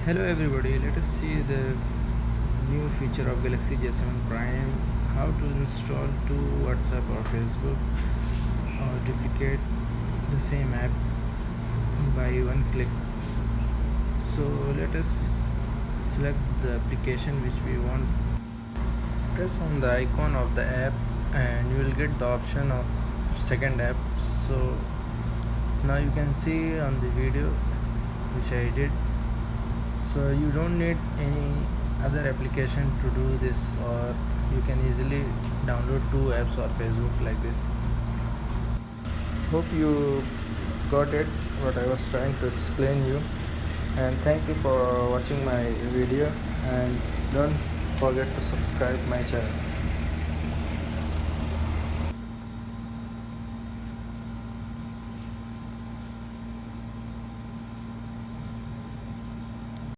Hello everybody, let us see the new feature of Galaxy J7 Prime, how to install to WhatsApp or Facebook or duplicate the same app by one click. So let us select the application which we want, press on the icon of the app and you will get the option of second app. So now you can see on the video which I did. So you don't need any other application to do this, or you can easily download two apps or Facebook like this. Hope you got it what I was trying to explain you, and thank you for watching my video, and don't forget to subscribe my channel.